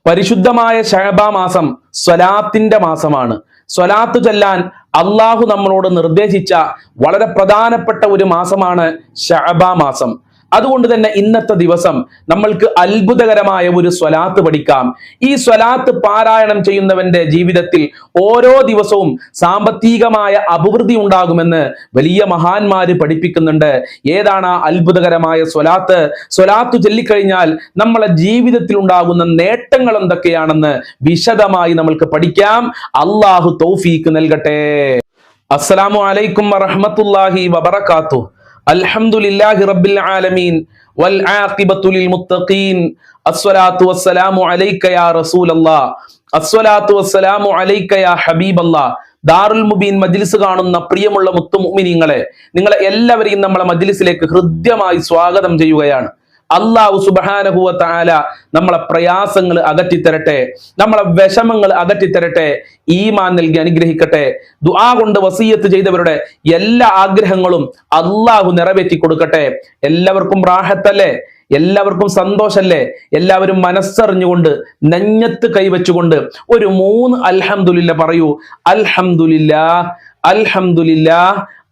പരിശുദ്ധമായ ശഅബാ മാസം സ്വലാത്തിന്റെ മാസമാണ്. സ്വലാത്ത് ചൊല്ലാൻ അള്ളാഹു നമ്മളോട് നിർദ്ദേശിച്ച വളരെ പ്രധാനപ്പെട്ട ഒരു മാസമാണ് ശഅബാ മാസം. അതുകൊണ്ട് തന്നെ ഇന്നത്തെ ദിവസം നമ്മൾക്ക് അത്ഭുതകരമായ ഒരു സ്വലാത്ത് പഠിക്കാം. ഈ സ്വലാത്ത് പാരായണം ചെയ്യുന്നവന്റെ ജീവിതത്തിൽ ഓരോ ദിവസവും സാമ്പത്തികമായ അഭിവൃദ്ധി ഉണ്ടാകുമെന്ന് വലിയ മഹാന്മാര് പഠിപ്പിക്കുന്നുണ്ട്. ഏതാണ് ആ അത്ഭുതകരമായ സ്വലാത്ത്? സ്വലാത്ത് ചൊല്ലിക്കഴിഞ്ഞാൽ നമ്മളെ ജീവിതത്തിൽ ഉണ്ടാകുന്ന നേട്ടങ്ങൾ എന്തൊക്കെയാണെന്ന് വിശദമായി നമ്മൾക്ക് പഠിക്കാം. അള്ളാഹു തൗഫീക്ക് നൽകട്ടെ. അസ്സലാമു അലൈക്കും വറഹ്മത്തുള്ളാഹി വബറകാതുഹു. അൽഹംദുലില്ലാഹി റബ്ബിൽ ആലമീൻ വൽ ആഖിബത്തു ലിൽ മുത്തഖീൻ. അസ്സലാത്തു വസ്സലാമു അലൈക യാ റസൂലല്ലാഹ്. അസ്സലാത്തു വസ്സലാമു അലൈക യാ ഹബീബല്ലാഹ്. ദാറുൽ മുബീൻ മജ്ലിസ് കാണുന്ന പ്രിയമുള്ള മുത്തുമുഅ്മിനീങ്ങളെ, നിങ്ങളെ എല്ലാവരെയും നമ്മളെ മജ്ലിസിലേക്ക് ഹൃദ്യമായി സ്വാഗതം ചെയ്യുകയാണ്. അല്ലാഹു സുബ്ഹാനഹു വ തആല നമ്മളെ പ്രയാസങ്ങൾ അകറ്റിത്തരട്ടെ, നമ്മളെ വിഷമങ്ങൾ അകറ്റിത്തരട്ടെ, ഈമാൻ നൽകി അനുഗ്രഹിക്കട്ടെ. ദുആ കൊണ്ട് വസിയത്ത് ചെയ്തവരുടെ എല്ലാ ആഗ്രഹങ്ങളും അല്ലാഹു നിറവേറ്റി കൊടുക്കട്ടെ. എല്ലാവർക്കും റാഹത്തല്ലേ? എല്ലാവർക്കും സന്തോഷല്ലേ? എല്ലാവരും മനസ്സറിഞ്ഞുകൊണ്ട് നെഞ്ഞത്ത് കൈവച്ചുകൊണ്ട് ഒരു 3 അൽഹംദുലില്ലാ പറയൂ. അൽഹംദുലില്ലാ, അൽഹംദുലില്ലാ,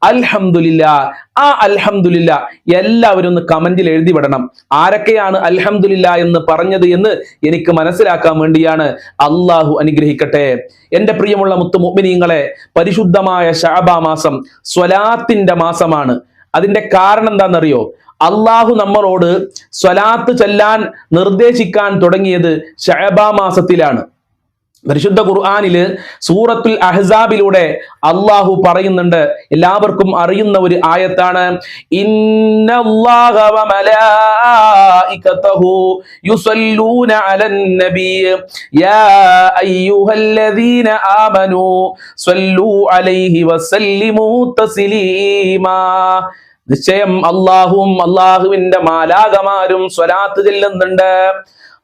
അൽഹംദുലില്ലാ. ആ അൽഹംദുലില്ലാ എല്ലാവരും ഒന്ന് കമന്റിൽ എഴുതി വിടണം. ആരൊക്കെയാണ് അൽഹംദുലില്ലാ എന്ന് പറഞ്ഞത് എന്ന് എനിക്ക് മനസ്സിലാക്കാൻ വേണ്ടിയാണ്. അള്ളാഹു അനുഗ്രഹിക്കട്ടെ. എന്റെ പ്രിയമുള്ള മുത്തുമുഅ്മിനീങ്ങളെ, പരിശുദ്ധമായ ശഅബാ മാസം സ്വലാത്തിന്റെ മാസമാണ്. അതിന്റെ കാരണം എന്താണെന്നറിയോ? അള്ളാഹു നമ്മളോട് സ്വലാത്ത് ചൊല്ലാൻ നിർദ്ദേശിക്കാൻ തുടങ്ങിയത് ശഅബാ മാസത്തിലാണ്. പരിശുദ്ധ ഖുർആനില് സൂറത്തുൽ അഹ്സാബിലൂടെ അള്ളാഹു പറയുന്നുണ്ട്. എല്ലാവർക്കും അറിയുന്ന ഒരു ആയത്താണ്. ഇന്നല്ലാഹ വ മലായികതഹു യുസല്ലൂന അലൻ നബിയ്യ് യാ അയ്യുഹല്ലദീന ആമനൂ സ്വല്ലൂ അലൈഹി വസല്ലിമൂ തസ്ലീമാ. നിശ്ചയം അള്ളാഹുവും അള്ളാഹുവിന്റെ മാലാകമാരും സ്വലാത്ത് ചൊല്ലുന്നുണ്ട്.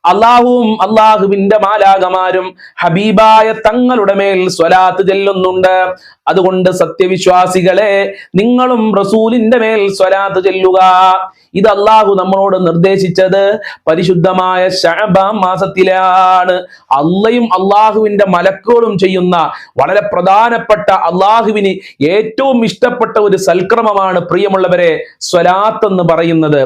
അള്ളാഹുവും അള്ളാഹുവിന്റെ മാലാകമാരും ഹബീബായ തങ്ങളുടെ മേൽ സ്വലാത്ത് ചൊല്ലുന്നുണ്ട്. അതുകൊണ്ട് സത്യവിശ്വാസികളെ, നിങ്ങളും റസൂലിന്റെ മേൽ സ്വലാത്ത് ചൊല്ലുക. ഇത് അള്ളാഹു നമ്മളോട് നിർദ്ദേശിച്ചത് പരിശുദ്ധമായ ശഅബാൻ മാസത്തിലാണ്. അള്ളയും അള്ളാഹുവിന്റെ മലക്കുകളും ചെയ്യുന്ന വളരെ പ്രധാനപ്പെട്ട, അള്ളാഹുവിന് ഏറ്റവും ഇഷ്ടപ്പെട്ട ഒരു സൽക്രമമാണ് പ്രിയമുള്ളവരെ സ്വലാത്ത് എന്ന് പറയുന്നത്.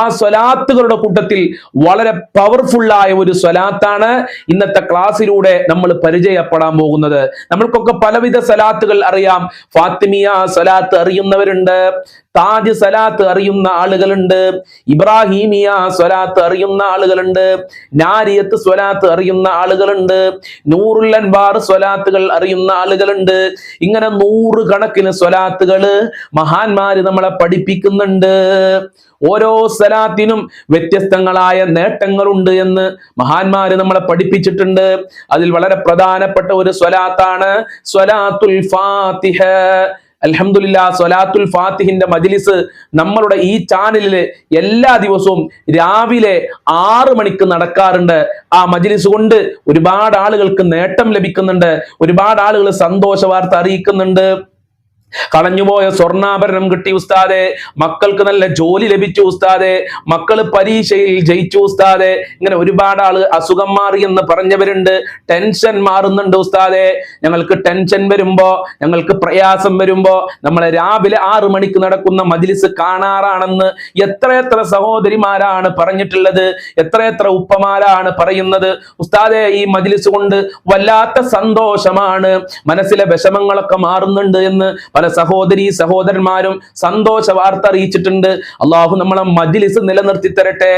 ആ സ്വലാത്തുകളുടെ കൂട്ടത്തിൽ വളരെ പവർഫുള്ളായ ഒരു സ്വലാത്താണ് ഇന്നത്തെ ക്ലാസ്സിലൂടെ നമ്മൾ പരിചയപ്പെടാൻ പോകുന്നത്. നമ്മൾക്കൊക്കെ പലവിധ സ്വലാത്തുകൾ അറിയാം. ഫാത്തിമിയ സ്വലാത്ത് അറിയുന്നവരുണ്ട്, താജ് സ്വലാത്ത് അറിയുന്ന ആളുകളുണ്ട്, ഇബ്രാഹിമിയ സ്വലാത്ത് അറിയുന്ന ആളുകളുണ്ട്, നാരിയത്ത് സ്വലാത്ത് അറിയുന്ന ആളുകളുണ്ട്, നൂറുൽ അൻവാർ സ്വലാത്തുകൾ അറിയുന്ന ആളുകളുണ്ട്. ഇങ്ങനെ 100 കണക്കിന് സ്വലാത്തുകള് മഹാന്മാര് നമ്മളെ പഠിപ്പിക്കുന്നുണ്ട്. ഓരോ സ്വലാത്തിനും വ്യത്യസ്തങ്ങളായ നേട്ടങ്ങളുണ്ട് എന്ന് മഹാന്മാര് നമ്മളെ പഠിപ്പിച്ചിട്ടുണ്ട്. അതിൽ വളരെ പ്രധാനപ്പെട്ട ഒരു സ്വലാത്താണ് സ്വലാത്തുൽ ഫാത്തിഹ. അൽഹംദുലില്ലാ, സ്വലാത്തുൽ ഫാത്തിഹിന്റെ മജ്ലിസ് നമ്മളുടെ ഈ ചാനലില് എല്ലാ ദിവസവും രാവിലെ 6 മണിക്ക് നടക്കാറുണ്ട്. ആ മജ്ലിസ് കൊണ്ട് ഒരുപാട് ആളുകൾക്ക് നേട്ടം ലഭിക്കുന്നുണ്ട്, ഒരുപാട് ആളുകൾ സന്തോഷ വാർത്ത അറിയിക്കുന്നുണ്ട്. കളഞ്ഞുപോയ സ്വർണ്ണാഭരണം കിട്ടി ഉസ്താദെ, മക്കൾക്ക് നല്ല ജോലി ലഭിച്ചു ഉസ്താദെ, മക്കള് പരീക്ഷയിൽ ജയിച്ചു ഉസ്താദെ, ഇങ്ങനെ ഒരുപാട് ആള് അസുഖം മാറി എന്ന് പറഞ്ഞവരുണ്ട്. ടെൻഷൻ മാറുന്നുണ്ട് ഉസ്താദെ, ഞങ്ങൾക്ക് ടെൻഷൻ വരുമ്പോ, ഞങ്ങൾക്ക് പ്രയാസം വരുമ്പോ നമ്മളെ രാവിലെ 6 മണിക്ക് നടക്കുന്ന മജ്ലിസ് കാണാറാണെന്ന് എത്രയെത്ര സഹോദരിമാരാണ് പറഞ്ഞിട്ടുള്ളത്, എത്രയെത്ര ഉപ്പമാരാണ് പറയുന്നത്. ഉസ്താദെ, ഈ മജ്ലിസ് കൊണ്ട് വല്ലാത്ത സന്തോഷമാണ്, മനസ്സിലെ വിഷമങ്ങളൊക്കെ മാറുന്നുണ്ട് എന്ന് പല സഹോദരന്മാരും സന്തോഷ വാർത്ത അറിയിച്ചിട്ടുണ്ട്. അള്ളാഹു നമ്മളെ മജ്ലിസ് നിലനിർത്തി തരട്ടെ.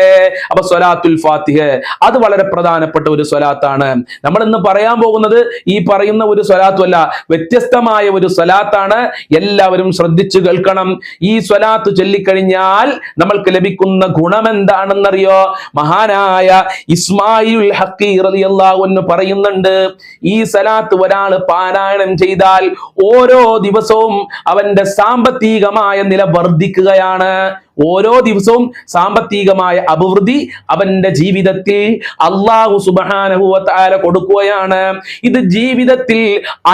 അപ്പൊ സ്വലാത്തുൽ ഫാത്തിഹ അത് വളരെ പ്രധാനപ്പെട്ട ഒരു സ്വലാത്താണ്. നമ്മൾ ഇന്ന് പറയാൻ പോകുന്നത് ഈ പറയുന്ന ഒരു സ്വലാത്തുമല്ല, വ്യത്യസ്തമായ ഒരു സ്വലാത്താണ്. എല്ലാവരും ശ്രദ്ധിച്ചു കേൾക്കണം. ഈ സ്വലാത്ത് ചൊല്ലിക്കഴിഞ്ഞാൽ നമ്മൾക്ക് ലഭിക്കുന്ന ഗുണം എന്താണെന്നറിയോ? മഹാനായ ഇസ്മായിൽ ഹഖി റളിയല്ലാഹു അൻഹു പറയുന്നുണ്ട്, ഈ സ്വലാത്ത് ഒരാൾ പാരായണം ചെയ്താൽ ഓരോ ദിവസവും ദിവസവും അവന്റെ സാമ്പത്തികമായ നില വർദ്ധിക്കുകയാണ്. ഓരോ ദിവസവും സാമ്പത്തികമായ അഭിവൃദ്ധി അവന്റെ ജീവിതത്തിൽ അല്ലാഹു സുബ്ഹാനഹു വ തആല കൊടുക്കുകയാണ്. ഇത് ജീവിതത്തിൽ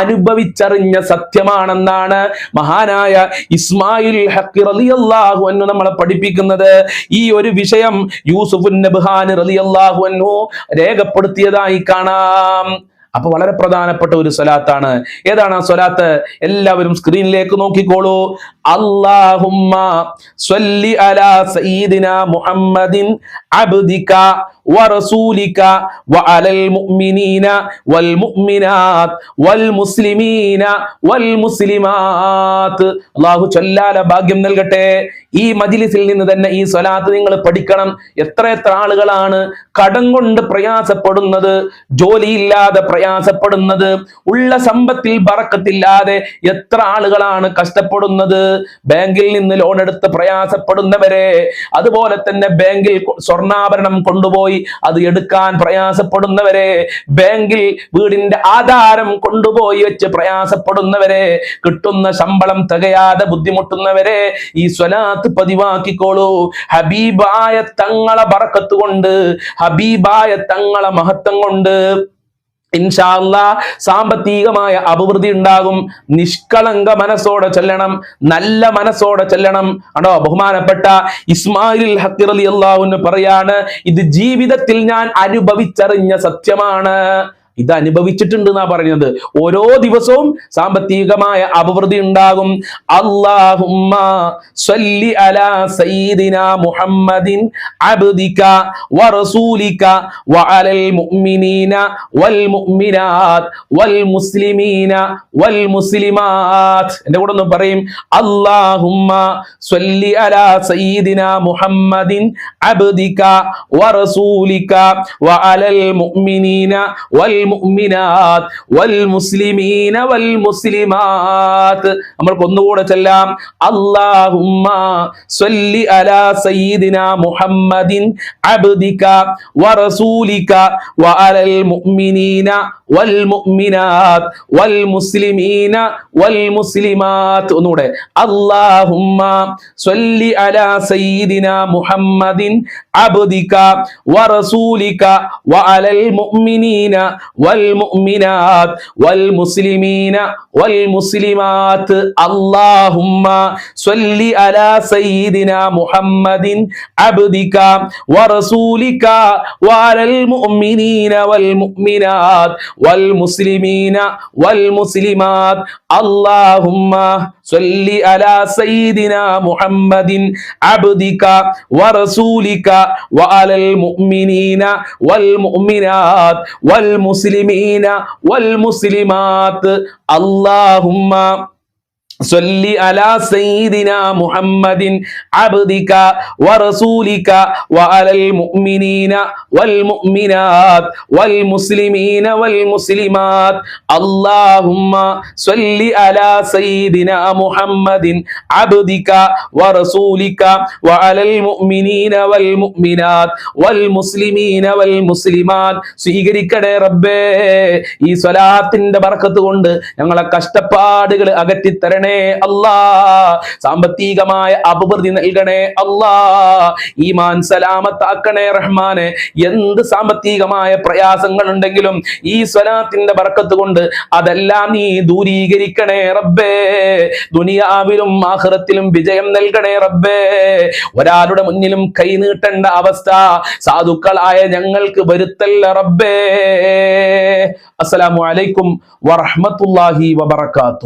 അനുഭവിച്ചറിഞ്ഞ സത്യമാണെന്നാണ് മഹാനായ ഇസ്മായിൽ ഹഖ് റളിയല്ലാഹു അൻഹു നമ്മളെ പഠിപ്പിക്കുന്നത്. ഈ ഒരു വിഷയം യൂസുഫ് നബ്ഹാനി റളിയല്ലാഹു അൻഹു രേഖപ്പെടുത്തിയതായി കാണാം. അപ്പൊ വളരെ പ്രധാനപ്പെട്ട ഒരു സ്വലാത്താണ്. ഏതാണ് ആ സ്വലാത്ത്? എല്ലാവരും സ്ക്രീനിലേക്ക് നോക്കിക്കോളൂ. അല്ലാഹുമ്മ സ്വല്ലി അലാ സയ്യിദിന മുഹമ്മദിൻ അബ്ദിക വറസൂലിക വഅലൽ മുഅ്മിനീന വൽ മുഅ്മിനാത്ത് വൽ മുസ്ലിമീന വൽ മുസ്ലിമാത്ത്. അല്ലാഹു ചൊല്ലാല ഭാഗ്യം നൽകട്ടെ. ഈ മജ്ലിസിൽ നിന്ന് തന്നെ ഈ സ്വലാത്ത് നിങ്ങൾ പഠിക്കണം. എത്ര ആളുകളാണ് കടം കൊണ്ട് പ്രയാസപ്പെടുന്നത്, ജോലിയില്ലാതെ പ്രയാസപ്പെടുന്നത്, ഉള്ള സമ്പത്തിൽ ബറക്കത്തില്ലാതെ എത്ര ആളുകളാണ് കഷ്ടപ്പെടുന്നത്. ബാങ്കിൽ നിന്ന് ലോൺ എടുത്ത് പ്രയാസപ്പെടുന്നവരെ, അതുപോലെ തന്നെ ബാങ്കിൽ സ്വർണ്ണാഭരണം കൊണ്ടുപോയി അത് എടുക്കാൻ പ്രയാസപ്പെടുന്നവരെ, ബാങ്കിൽ വീടിന്റെ ആധാരം കൊണ്ടുപോയി വെച്ച് പ്രയാസപ്പെടുന്നവരെ, കിട്ടുന്ന ശമ്പളം തികയാതെ ബുദ്ധിമുട്ടുന്നവരെ, ഈ സ്വലാത്ത് പതിവാക്കിക്കോളൂ. ഹബീബായ തങ്ങളെ ബറക്കത്ത് കൊണ്ട്, ഹബീബായ തങ്ങളെ മഹത്വം കൊണ്ട് ഇൻഷാ അല്ലാഹ് സാമ്പത്തികമായ അഭിവൃദ്ധി ഉണ്ടാകും. നിഷ്കളങ്ക മനസ്സോടെ ചെല്ലണം, നല്ല മനസ്സോടെ ചെല്ലണം. ആണോ? ബഹുമാനപ്പെട്ട ഇസ്മായിൽ ഹഖ് റളിയല്ലാഹു അൻഹു പറയാണ്, ഇത് ജീവിതത്തിൽ ഞാൻ അനുഭവിച്ചറിഞ്ഞ സത്യമാണ്. ഇത് അനുഭവിച്ചിട്ടുണ്ട് എന്നാ പറഞ്ഞത്. ഓരോ ദിവസവും സാമ്പത്തികമായ അഭിവൃദ്ധി ഉണ്ടാകും. അല്ലാഹുമ്മ സ്വല്ലി അലാ സയ്യിദിന മുഹമ്മദിൻ അബ്ദിക വറസൂലിക വഅലൽ മുഅ്മിനീന വൽ മുഅ്മിനാത്ത് വൽ മുസ്ലിമീന വൽ മുസ്ലിമാത്ത്. എൻ്റെ കൂടെ ഒന്ന് പറയും. അല്ലാഹുമ്മ സ്വല്ലി അലാ സയ്യിദിന മുഹമ്മദിൻ അബ്ദിക വറസൂലിക വഅലൽ മുഅ്മിനീന വൽ മുഅ്മിനാത്ത് വൽ മുസ്ലിമീന വൽ മുസ്ലിമാത്ത്. നമ്മൾക്ക് ഒന്നുകൂടെ ചെല്ലാം. അല്ലാഹുമ്മ സ്വല്ലി അലാ സയ്യിദിന മുഹമ്മദിൻ അബ്ദിക വറസൂലിക വഅലൽ മുഅ്മിനീന വൽ മുഅ്മിനാത്ത് വൽ മുസ്ലിമീന വൽ മുസ്ലിമാത്ത്. ഒന്നുകൂടെ. അല്ലാഹുമ്മ സ്വല്ലി അലാ സയ്യിദിന മുഹമ്മദിൻ അബ്ദിക വറസൂലിക വഅലൽ മുഅ്മിനീന വൽ മുഅ്മിനാത്ത് വൽ മുസ്ലിമീന വൽ മുസ്ലിമാത്ത്. അല്ലാഹുമ്മ സ്വല്ലി അലാ സയ്യിദിന മുഹമ്മദിൻ അബ്ദിക വറസൂലിക വഅലൽ മുഅ്മിനീന വൽ മുഅ്മിനാത്ത് വൽ മുസ്ലിമീന വൽ മുസ്ലിമാത്ത്. അല്ലാഹുമ്മ സ്വല്ലി അലാ സയ്യിദിന മുഹമ്മദിൻ അബ്ദിക വറസൂലിക വഅലൽ മുഅ്മിനീന വൽ മുഅ്മിനാത്ത് വൽ മുസ്ലിമീന വൽ മുസ്ലിമാത്ത്. അല്ലാഹുമ്മ സ്വല്ലി അലാ സയ്യിദിന മുഹമ്മദിൻ അബ്ദിക വറസൂലിക വഅലൽ മുഅ്മിനീന വൽ മുഅ്മിനാത്ത് വൽ മുസ്ലിമീന വൽ മുസ്ലിമാത്ത്. അല്ലാഹുമ്മ സ്വല്ലി അലാ സയ്യിദിന മുഹമ്മദിൻ അബ്ദിക വറസൂലിക വഅലൽ മുഅ്മിനീന വൽ മുഅ്മിനാത്ത് വൽ മുസ്ലിമീന വൽ മുസ്ലിമാത്ത്. സ്വീകരിക്കണേ റബ്ബേ. ഈ സ്വലാത്തിന്റെ ബർക്കത്ത് കൊണ്ട് ഞങ്ങളെ കഷ്ടപ്പാടുകൾ അകറ്റിത്തരണേ അല്ലാ. സാമ്പത്തികമായ അഭിവൃദ്ധി നൽകണേ അല്ലാ. ഈമാൻ സലാമത്താക്കണേ റഹ്മാനെ. എന്ത് സാമ്പത്തികമായ പ്രയാസങ്ങൾ ഉണ്ടെങ്കിലും ഈ സ്വലാത്തിന്റെ ബർക്കത്ത് കൊണ്ട് അതെല്ലാം നീ ദൂരീകരിക്കണേ റബ്ബേ. ദുനിയാവിലും ആഖിറത്തിലും വിജയം നൽകണേ റബ്ബേ. ഒരാളുടെ മുന്നിലും കൈ നീട്ടേണ്ട അവസ്ഥ സാധുക്കളായ ഞങ്ങൾക്ക് വരുത്തല്ല റബ്ബേ. അസ്സലാമു അലൈക്കും വറഹ്മത്തുള്ളാഹി വബറകാതുഹു.